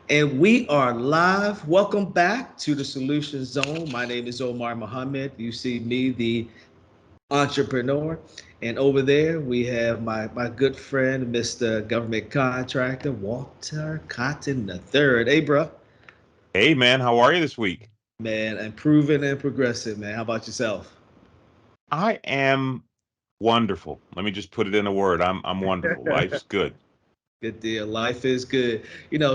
And we are live. Welcome back to the Solution Zone. My name is Omar Mohammed. You see me, the entrepreneur. And over there, we have my good friend, Mr. Government Contractor, Walter Cotton III. Hey, bro. Hey man, how are you this week? Man, improving and progressive, man. How about yourself? I am wonderful. Let me just put it in a word. I'm wonderful. Life's good. Good deal. Life is good.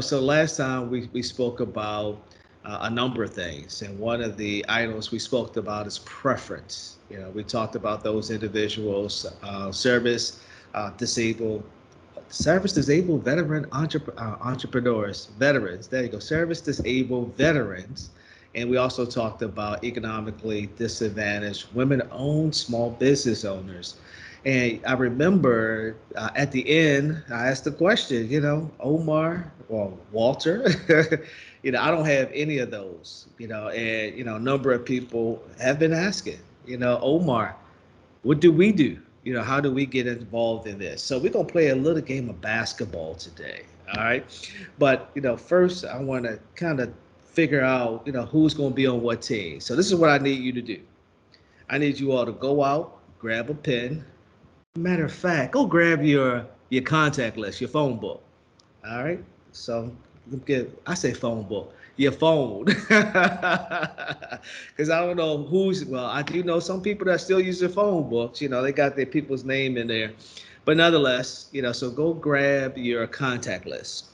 So last time we spoke about a number of things, and one of the items we spoke about is preference. We talked about those individuals, service disabled veteran entrepreneurs, veterans. There you go, service disabled veterans. And we also talked about economically disadvantaged women-owned small business owners. And I remember at the end, I asked the question, Omar or Walter, I don't have any of those, and, a number of people have been asking, Omar, what do we do? How do we get involved in this? So we're going to play a little game of basketball today. All right. But, first I want to kind of figure out, who's going to be on what team. So this is what I need you to do. I need you all to go out, grab a pen. Matter of fact, go grab your contact list, your phone book. All right. So I say phone book, your phone, because I don't know who's. Well, I do know some people that still use their phone books. They got their people's name in there, but nonetheless, so go grab your contact list.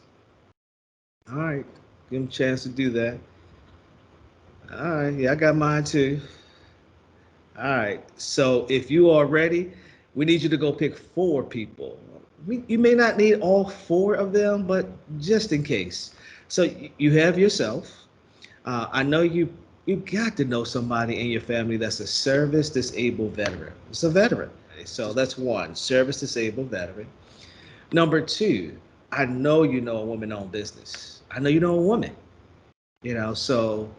All right. Give them a chance to do that. All right. Yeah, I got mine too. All right. So if you are ready, we need you to go pick four people. You may not need all four of them, but just in case. So you have yourself. I know you got to know somebody in your family that's a service disabled veteran. It's a veteran. So that's one, service disabled veteran. Number two, I know you know a woman owned business. I know you know a woman. So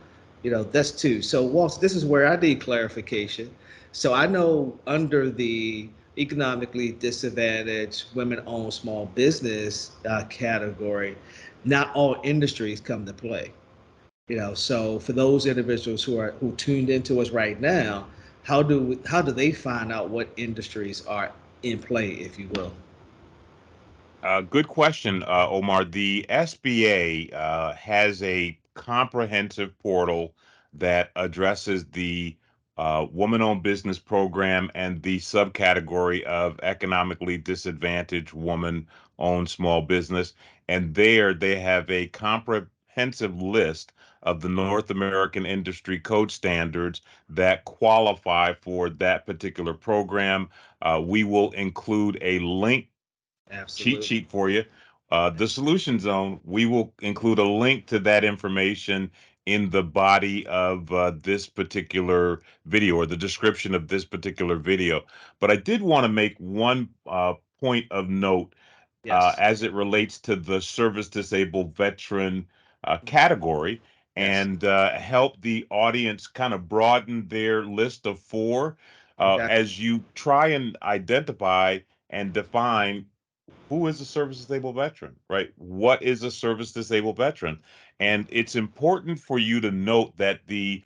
that's two. So Walt, this is where I need clarification. So I know under the economically disadvantaged women-owned small business category, not all industries come to play. So for those individuals who tuned into us right now, how do they find out what industries are in play, if you will? Good question, Omar. The SBA has a comprehensive portal that addresses the woman-owned business program and the subcategory of economically disadvantaged woman-owned small business. And there they have a comprehensive list of the North American Industry Code standards that qualify for that particular program. We will include a link cheat Absolutely. sheet for you. The Solution Zone, we will include a link to that information in the body of this particular video or the description of this particular video. But I did want to make one point of note Yes. as it relates to the service disabled veteran category Yes. and help the audience kind of broaden their list of four Okay. as you try and identify and define who is a service disabled veteran, right? What is a service disabled veteran? And it's important for you to note that the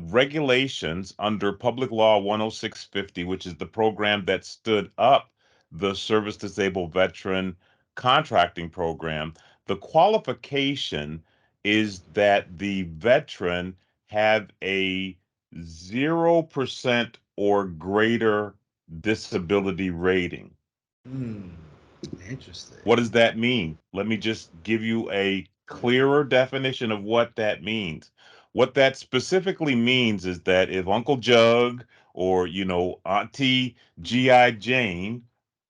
regulations under Public Law 10650, which is the program that stood up the service disabled veteran contracting program, the qualification is that the veteran have a 0% or greater disability rating. Hmm. Interesting. What does that mean? Let me just give you a clearer definition of what that means. What that specifically means is that if Uncle Jug or, Auntie G.I. Jane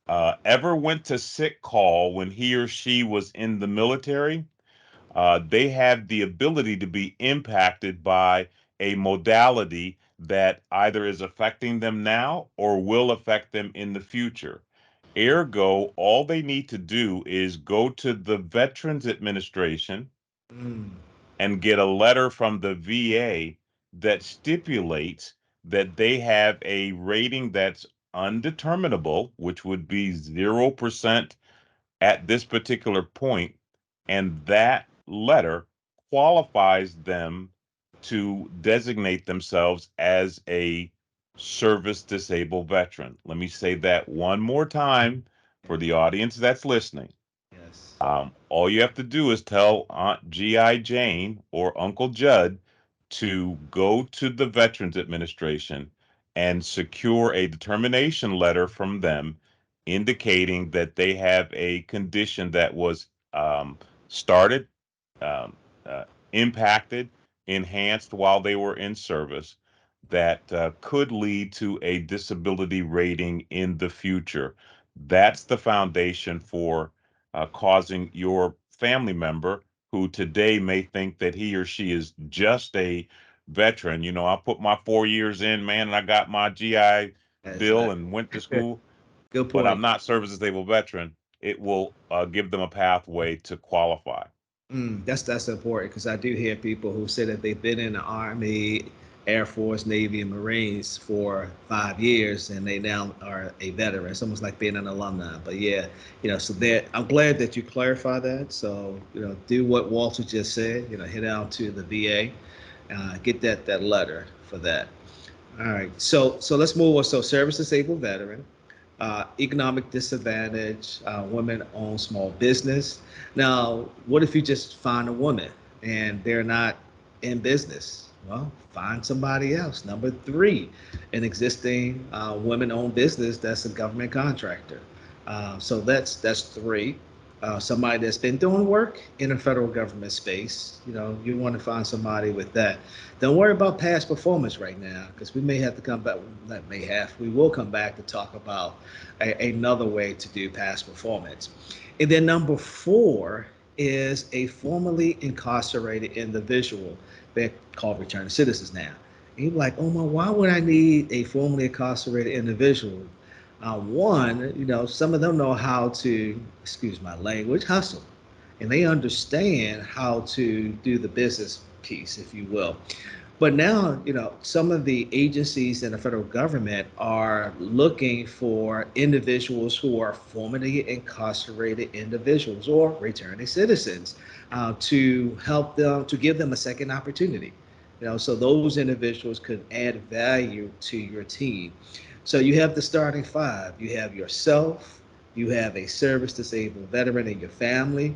ever went to sick call when he or she was in the military, they have the ability to be impacted by a modality that either is affecting them now or will affect them in the future. Ergo, all they need to do is go to the Veterans Administration Mm. and get a letter from the VA that stipulates that they have a rating that's undeterminable, which would be 0% at this particular point, and that letter qualifies them to designate themselves as a service disabled veteran. Let me say that one more time for the audience that's listening. Yes. All you have to do is tell Aunt G.I. Jane or Uncle Judd to go to the Veterans Administration and secure a determination letter from them indicating that they have a condition that was started, um, uh, impacted, enhanced while they were in service that could lead to a disability rating in the future. That's the foundation for causing your family member who today may think that he or she is just a veteran. I put my 4 years in, man, and I got my GI Bill Exactly. and went to school, Good but I'm point. not service disabled veteran. It will give them a pathway to qualify. That's important because I do hear people who say that they've been in the Army, Air Force, Navy, and Marines for 5 years, and they now are a veteran. It's almost like being an alumni. But yeah, so that I'm glad that you clarify that. So do what Walter just said. Head out to the VA, get that letter for that. All right. So let's move on. So service disabled veteran, economic disadvantage, women own small business. Now, what if you just find a woman and they're not in business? Well, find somebody else. Number three, an existing women owned business that's a government contractor. So that's three. Somebody that's been doing work in a federal government space. You want to find somebody with that. Don't worry about past performance right now, because we may have to come back. Not may have. We will come back to talk about another way to do past performance. And then number four is a formerly incarcerated individual. They're called returning citizens now. And you're like, oh my, why would I need a formerly incarcerated individual? One, some of them know how to, excuse my language, hustle, and they understand how to do the business piece, if you will. But now, some of the agencies in the federal government are looking for individuals who are formerly incarcerated individuals or returning citizens, to help them, to give them a second opportunity. So those individuals could add value to your team. So you have the starting five. You have yourself, you have a service disabled veteran in your family,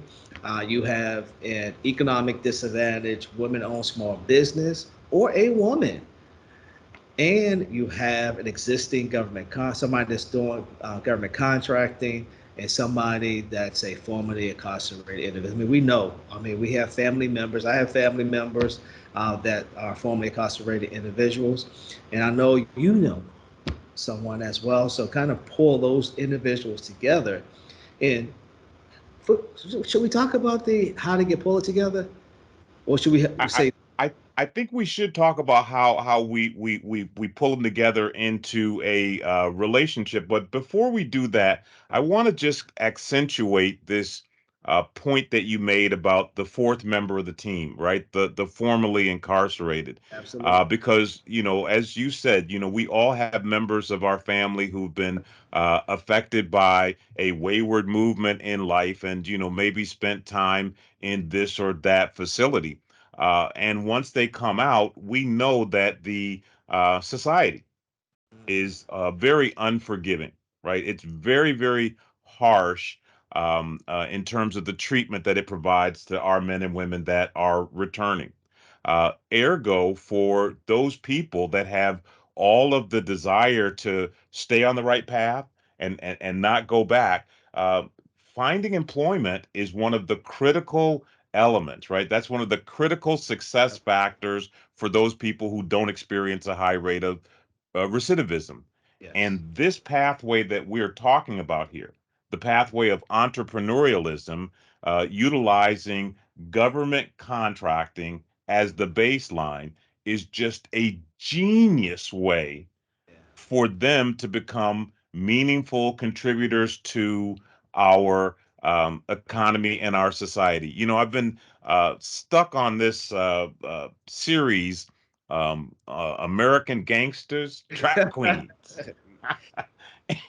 you have an economic disadvantage, women owned small business, or a woman, and you have an existing somebody that's doing government contracting, and somebody that's a formerly incarcerated individual. I mean, we know. I mean, we have family members. I have family members that are formerly incarcerated individuals, and I know you know someone as well. So kind of pull those individuals together. And should we talk about the how to get pull it together, or should we I, say I think we should talk about how we pull them together into a relationship. But before we do that, I want to just accentuate this point that you made about the fourth member of the team, right? The formerly incarcerated, absolutely? because as you said, we all have members of our family who've been affected by a wayward movement in life, and maybe spent time in this or that facility, and once they come out, we know that the society is very unforgiving, right? It's very, very harsh in terms of the treatment that it provides to our men and women that are returning. Ergo, for those people that have all of the desire to stay on the right path and not go back, finding employment is one of the critical elements, right? That's one of the critical success factors for those people who don't experience a high rate of recidivism. Yes. And this pathway that we're talking about here, the pathway of entrepreneurialism, utilizing government contracting as the baseline, is just a genius way Yeah. for them to become meaningful contributors to our economy and our society. I've been stuck on this series, American Gangsters, Trap Queens.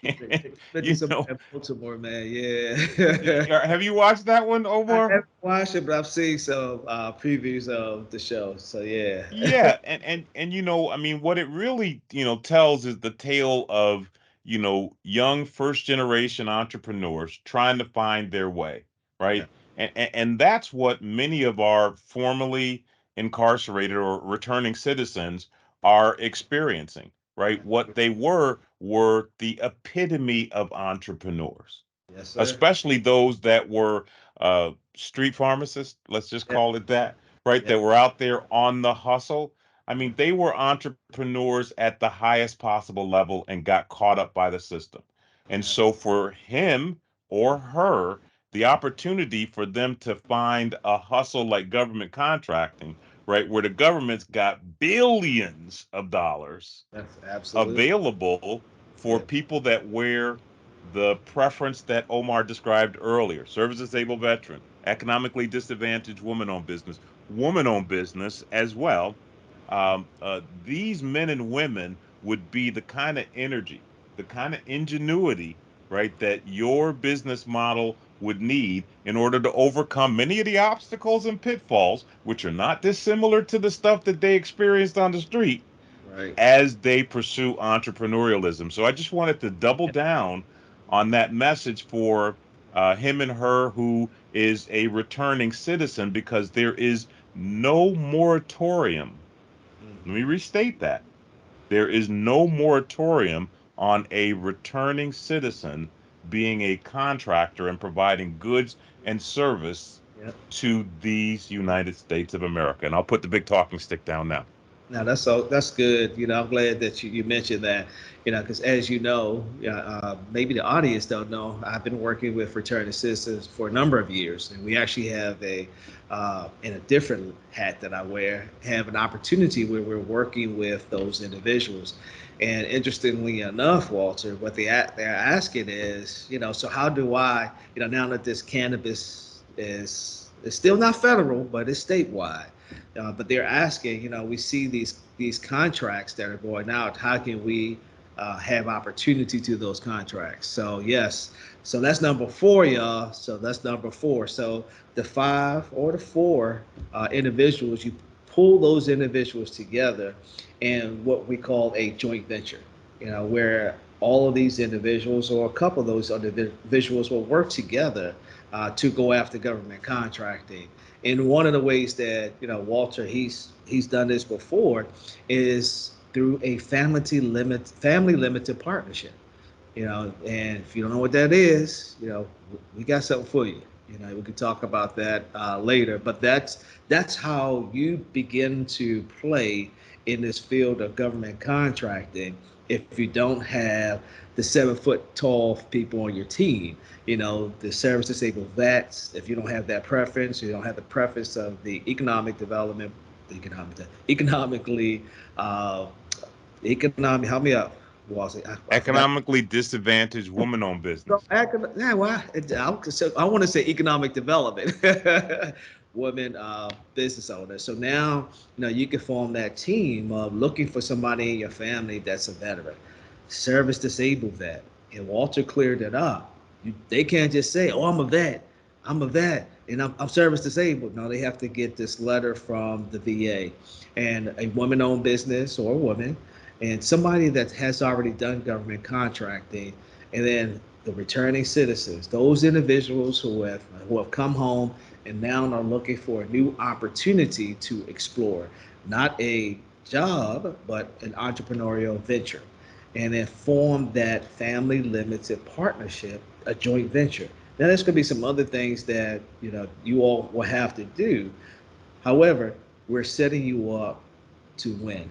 50 You something know, at Baltimore, man. Yeah. have you watched that one, I Omar? haven't watched it, but I've seen some previews of the show. So yeah. Yeah, and I mean, what it really, tells is the tale of, young first generation entrepreneurs trying to find their way, Yeah. right? And that's what many of our formerly incarcerated or returning citizens are experiencing, right? What they were the epitome of entrepreneurs, Yes, sir. especially those that were street pharmacists, let's just Yeah. call it that, right? Yeah. That were out there on the hustle. I mean, they were entrepreneurs at the highest possible level and got caught up by the system. And so for him or her, the opportunity for them to find a hustle like government contracting, right, where the government's got billions of dollars That's absolutely. available for Yeah. people that wear the preference that Omar described earlier: service disabled veteran, economically disadvantaged woman owned business as well. These men and women would be the kind of energy, the kind of ingenuity, right, that your business model would need in order to overcome many of the obstacles and pitfalls, which are not dissimilar to the stuff that they experienced on the street Right. as they pursue entrepreneurialism. So I just wanted to double down on that message for him and her who is a returning citizen, because there is no moratorium. Let me restate that. There is no moratorium on a returning citizen being a contractor and providing goods and service Yeah. to these United States of America. And I'll put the big talking stick down now. Now that's good. I'm glad that you mentioned that. Because as you know, maybe the audience don't know, I've been working with returning citizens for a number of years, and we actually have in a different hat that I wear, have an opportunity where we're working with those individuals. And interestingly enough, Walter, what they're asking is, so how do I, now that this cannabis is still not federal, but it's statewide. But they're asking, we see these contracts that are going out. How can we have opportunity to those contracts? So yes, so that's number four, y'all. So that's number four. So the five or the four individuals, you pull those individuals together in what we call a joint venture. Where all of these individuals or a couple of those individuals will work together to go after government contracting. And one of the ways that Walter he's done this before is through a family limited partnership. And if you don't know what that is, we got something for you. We can talk about that later. But that's how you begin to play in this field of government contracting. If you don't have the 7 foot tall people on your team, the service disabled vets. If you don't have that preference, you don't have the preference of the economically, uh, economic. Help me out. Was it? I forgot. Economically disadvantaged woman-owned So, business. yeah, well, I want to say economic development, women business owners. So now, you can form that team of looking for somebody in your family that's a veteran, service disabled vet. And Walter cleared it up. They can't just say, "Oh, I'm a vet, and I'm service disabled." No, they have to get this letter from the VA, and a woman-owned business or a woman, and somebody that has already done government contracting, and then the returning citizens, those individuals who have come home and now are looking for a new opportunity to explore, not a job, but an entrepreneurial venture, and then form that family limited partnership, a joint venture. Now, there's going to be some other things that you all will have to do. However, we're setting you up to win.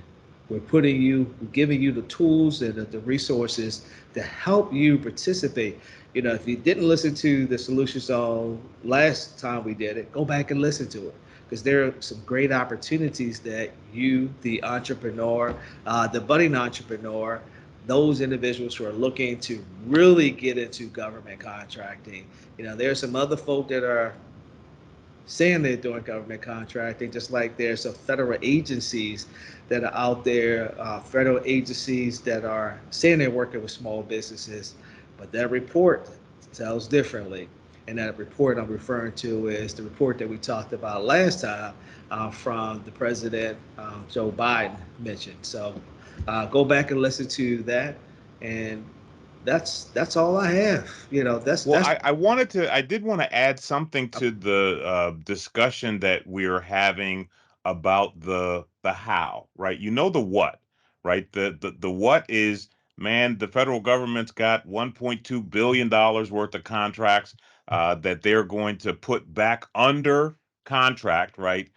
We're giving you the tools and the resources to help you participate. If you didn't listen to the Solution Zone last time we did it, go back and listen to it, because there are some great opportunities that you, the entrepreneur, the budding entrepreneur, those individuals who are looking to really get into government contracting. There's some other folk that are saying they're doing government contracting, just like there's some federal agencies that are out there, federal agencies that are saying they're working with small businesses, but that report tells differently. And that report I'm referring to is the report that we talked about last time from the president, Joe Biden mentioned. So go back and listen to that. And that's all I have. You know, Well, that's I did want to add something to the discussion that we're having about the how, right? You know the what, right? The what is, man, the federal government's got $1.2 billion worth of contracts that they're going to put back under contract, right?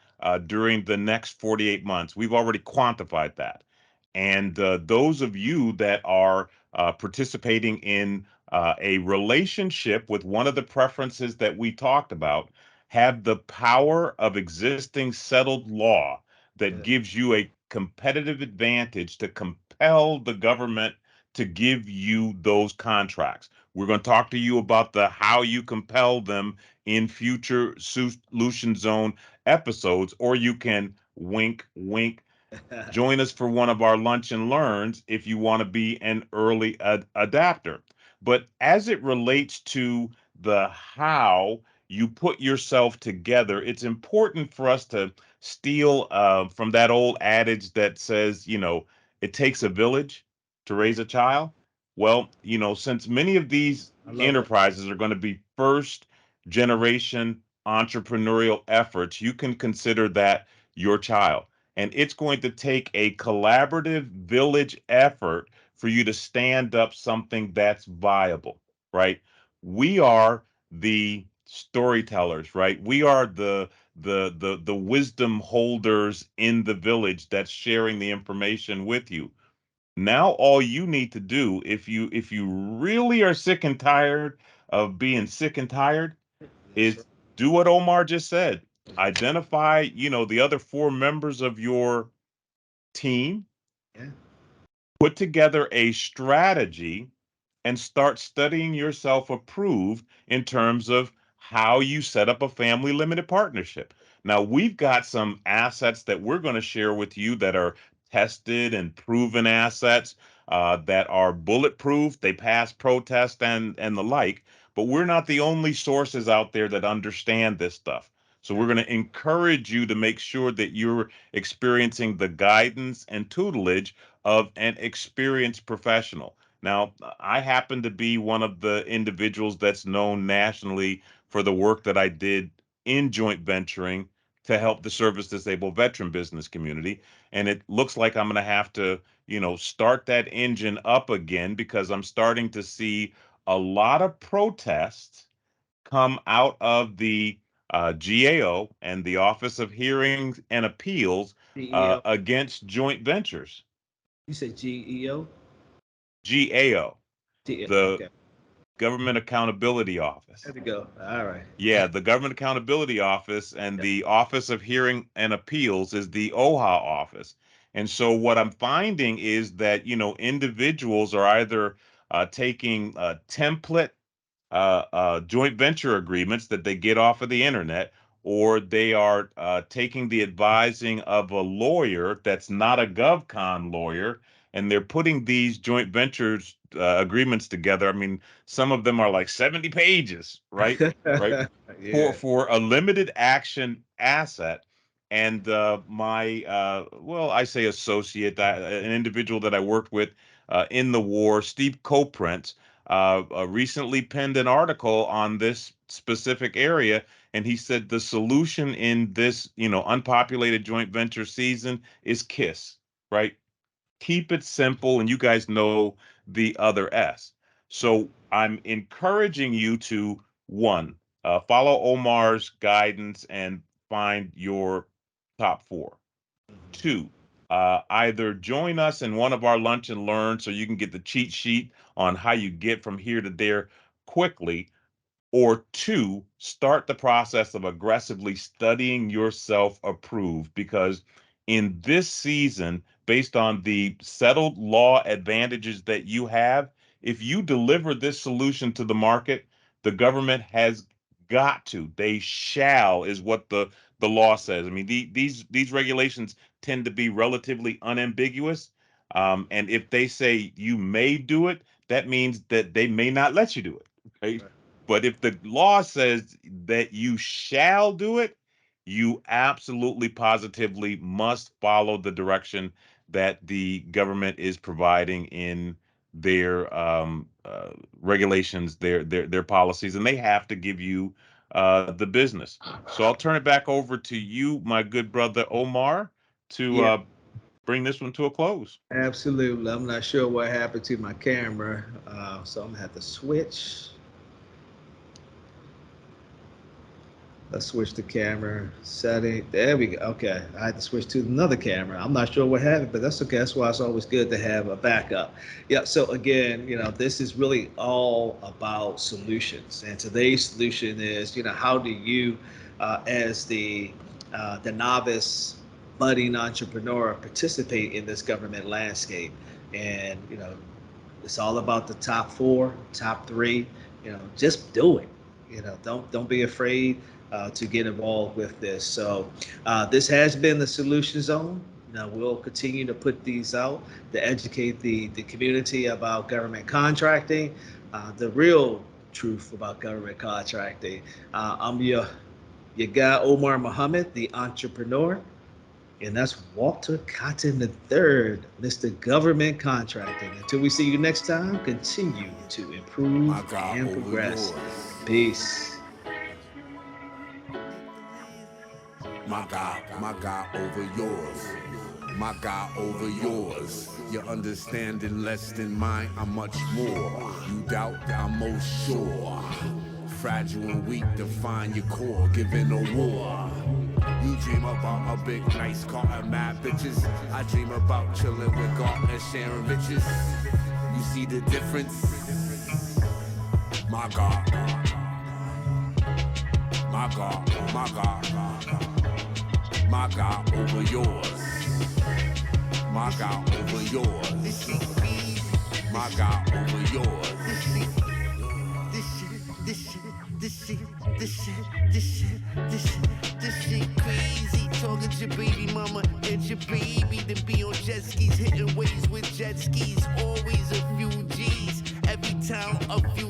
During the next 48 months. We've already quantified that. And those of you that are participating in a relationship with one of the preferences that we talked about have the power of existing settled law that gives you a competitive advantage to compel the government to give you those contracts. We're going to talk to you about the how you compel them in future Solution Zone episodes, or you can wink, wink, join us for one of our lunch and learns if you want to be an early adapter. But as it relates to the how you put yourself together, it's important for us to steal from that old adage that says, it takes a village to raise a child. Well, since many of these I love it. enterprises are going to be first generation entrepreneurial efforts, you can consider that your child. And it's going to take a collaborative village effort for you to stand up something that's viable, right? We are the storytellers, right? We are the wisdom holders in the village that's sharing the information with you. Now all you need to do, if you really are sick and tired of being sick and tired, That's is do what Omar just said. Identify, the other four members of your team, right. Yeah. put together a strategy, and start studying yourself approved in terms of how you set up a family limited partnership. Now, we've got some assets that we're going to share with you that are tested and proven assets that are bulletproof. They pass protest and the like, but we're not the only sources out there that understand this stuff. So we're going to encourage you to make sure that you're experiencing the guidance and tutelage of an experienced professional. Now, I happen to be one of the individuals that's known nationally for the work that I did in joint venturing to help the service disabled veteran business community. And it looks like I'm going to have to, start that engine up again because I'm starting to see a lot of protests come out of the GAO and the Office of Hearings and Appeals GEO. against joint ventures. You said GEO? GAO, the Okay. Government Accountability There Office. we go. All right. Yeah, the Government Accountability Office and Yep. the Office of Hearing and Appeals is the OHA office. And so what I'm finding is that, individuals are either taking template joint venture agreements that they get off of the internet, or they are taking the advising of a lawyer that's not a GovCon lawyer, and they're putting these joint ventures agreements together. I mean, some of them are like 70 pages, right? Right. For Yeah. a limited action asset. And my, well, I say associate, an individual that I worked with in the war, Steve Coprince, recently penned an article on this specific area, and he said the solution in this, unpopulated joint venture season is KISS, right? Keep it simple, and you guys know the other S. So I'm encouraging you to one, follow Omar's guidance and find your top four. Two, either join us in one of our lunch and learn so you can get the cheat sheet on how you get from here to there quickly, or two, start the process of aggressively studying yourself approved because in this season, based on the settled law advantages that you have, if you deliver this solution to the market, the government has got to. They shall is what the law says. I mean, these regulations tend to be relatively unambiguous. And if they say you may do it, that means that they may not let you do it. Right? But if the law says that you shall do it, you absolutely positively must follow the direction that the government is providing in their regulations, their policies, and they have to give you the business. So I'll turn it back over to you, my good brother Omar, to Yeah, bring this one to a close. absolutely. I'm not sure what happened to my camera, so I'm gonna have to switch. Let's switch the camera setting. There we go. Okay, I had to switch to another camera. I'm not sure what happened, but that's okay. That's why it's always good to have a backup. Yeah. So again, this is really all about solutions, and today's solution is, how do you, as the novice budding entrepreneur, participate in this government landscape? And it's all about the top four, top three. Just do it. Don't be afraid to get involved with this. So this has been the Solution Zone. Now we'll continue to put these out to educate the community about government contracting, the real truth about government contracting. I'm your guy, Omar Muhammad, the entrepreneur. And that's Walter Cotton III, Mr. Government Contracting. Until we see you next time, continue to improve and progress. Peace. My God over yours. My God over yours. Your understanding less than mine, I'm much more. You doubt, I'm most sure. Fragile and weak, define your core, giving a war. You dream about a big, nice car and mad bitches. I dream about chilling with God and sharing riches. You see the difference? My God. My God, my God. My God over yours. My God over yours. My God over yours. This shit crazy. Talking to your baby mama and your baby to be on jet skis, hitting waves with jet skis. Always a few G's. Every time a few